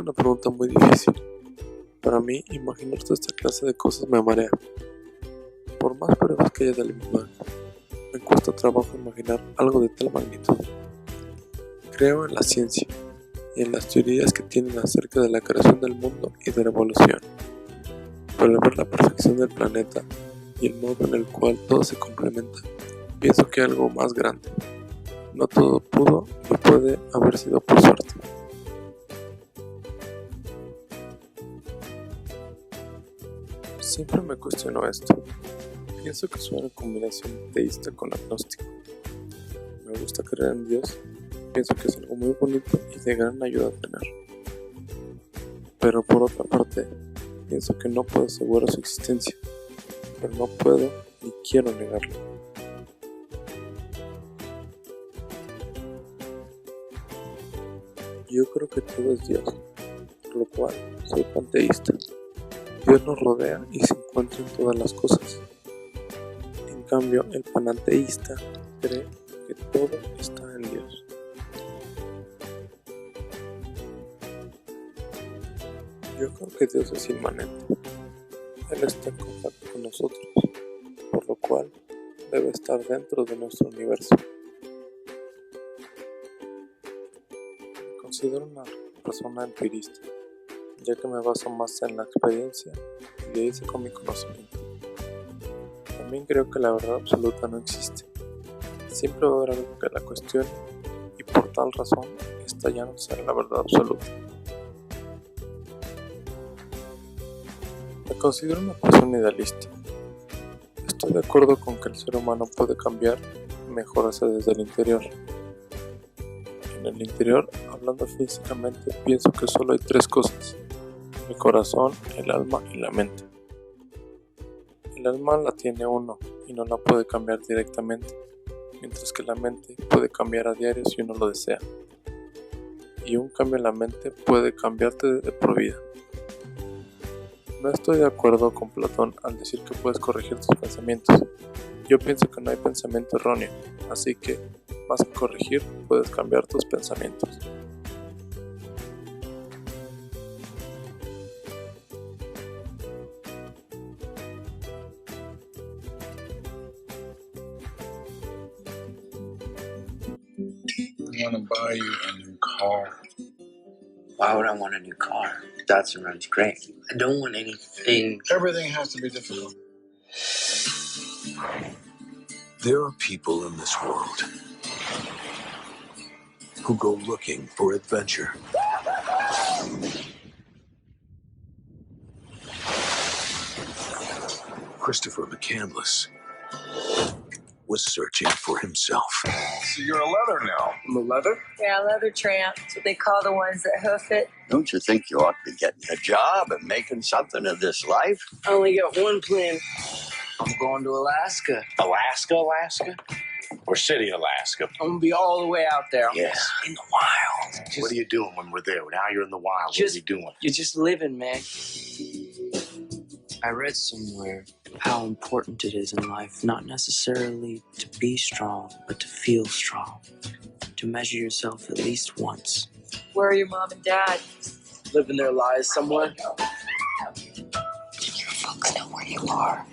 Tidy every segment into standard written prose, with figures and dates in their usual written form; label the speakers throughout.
Speaker 1: una pregunta muy difícil. Para mí, imaginar toda esta clase de cosas me marea. Por más pruebas que haya del imagen, me cuesta trabajo imaginar algo de tal magnitud. Creo en la ciencia y en las teorías que tienen acerca de la creación del mundo y de la evolución. Pero al ver la perfección del planeta y el modo en el cual todo se complementa, pienso que hay algo más grande. No todo pudo y puede haber sido por suerte. Siempre me cuestiono esto. Pienso que soy una combinación teísta con agnóstico. Me gusta creer en Dios, pienso que es algo muy bonito y de gran ayuda a tener. Pero por otra parte, pienso que no puedo asegurar su existencia, pero no puedo ni quiero negarlo. Yo creo que todo es Dios, por lo cual soy panteísta. Dios nos rodea y se encuentra en todas las cosas. En cambio, el panteísta cree que todo está en Dios. Yo creo que Dios es inmanente. Él está en contacto con nosotros, por lo cual debe estar dentro de nuestro universo. Me considero una persona empirista, ya que me baso más en la experiencia y de ahí saco mi conocimiento. También creo que la verdad absoluta no existe. Siempre va a haber algo que la cuestione y por tal razón esta ya no será la verdad absoluta. Me considero una persona idealista. Estoy de acuerdo con que el ser humano puede cambiar y mejorarse desde el interior. En el interior, hablando físicamente, pienso que solo hay tres cosas: el corazón, el alma y la mente. El alma la tiene uno y no la puede cambiar directamente, mientras que la mente puede cambiar a diario si uno lo desea. Y un cambio en la mente puede cambiarte de por vida. No estoy de acuerdo con Platón al decir que puedes corregir tus pensamientos. Yo pienso que no hay pensamiento erróneo, así que, más que corregir, puedes cambiar tus pensamientos.
Speaker 2: I want to buy you a new car.
Speaker 3: Why would I want a new car? Datsun runs great. I don't want anything.
Speaker 2: Everything has to be difficult.
Speaker 4: There are people in this world who go looking for adventure. Christopher McCandless was searching for himself.
Speaker 2: So you're a leather now.
Speaker 5: I'm a leather?
Speaker 6: Yeah, leather tramp. That's what they call the ones that hoof it.
Speaker 3: Don't you think you ought to be getting a job and making something of this life?
Speaker 5: I only got one plan. I'm going to Alaska.
Speaker 7: Alaska? Or City, Alaska?
Speaker 5: I'm gonna be all the way out there.
Speaker 7: Yes.
Speaker 5: In the wild.
Speaker 7: What are you doing when we're there? Now you're in the wild. What are you doing?
Speaker 5: You're just living, man. I read somewhere how important it is in life not necessarily to be strong, but to feel strong. To measure yourself at least once.
Speaker 6: Where are your mom and dad?
Speaker 5: Living their lives somewhere.
Speaker 6: Your folks know where you are.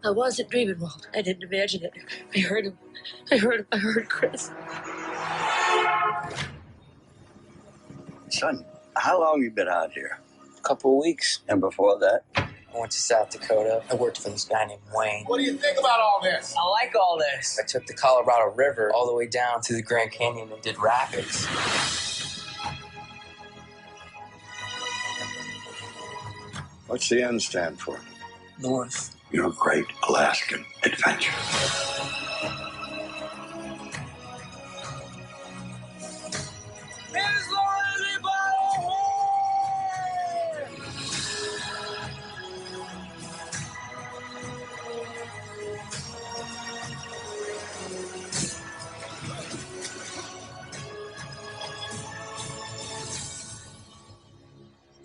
Speaker 6: I wasn't dreaming, Walt. I didn't imagine it. I heard him. I heard Chris.
Speaker 3: Son, how long you been out here?
Speaker 5: A couple of weeks.
Speaker 3: And before that?
Speaker 5: I went to South Dakota. I worked for this guy named Wayne.
Speaker 2: What do you think about all this?
Speaker 5: I like all this. I took the Colorado River all the way down to the Grand Canyon and did rapids.
Speaker 3: What's the N stand for?
Speaker 5: North.
Speaker 3: You're a great Alaskan adventure.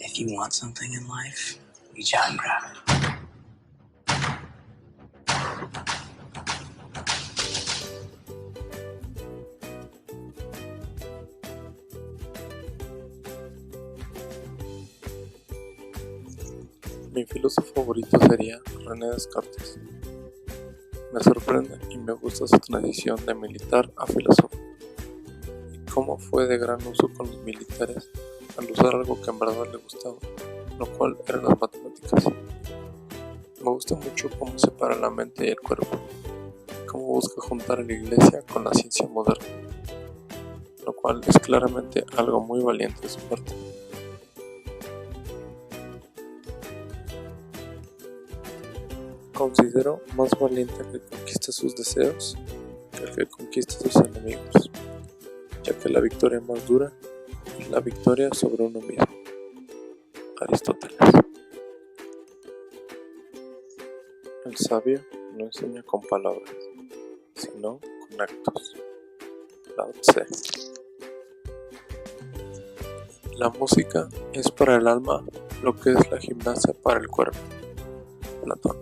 Speaker 5: If you want something in life, reach out and grab it.
Speaker 1: Mi filósofo favorito sería René Descartes. Me sorprende y me gusta su transición de militar a filósofo, y cómo fue de gran uso con los militares al usar algo que en verdad le gustaba, lo cual eran las matemáticas. Me gusta mucho cómo separa la mente y el cuerpo, y cómo busca juntar a la iglesia con la ciencia moderna, lo cual es claramente algo muy valiente de su parte. Considero más valiente el que conquista sus deseos que el que conquista sus enemigos, ya que la victoria más dura es la victoria sobre uno mismo. Aristóteles. El sabio no enseña con palabras, sino con actos. Lao Tse. La música es para el alma lo que es la gimnasia para el cuerpo. Platón.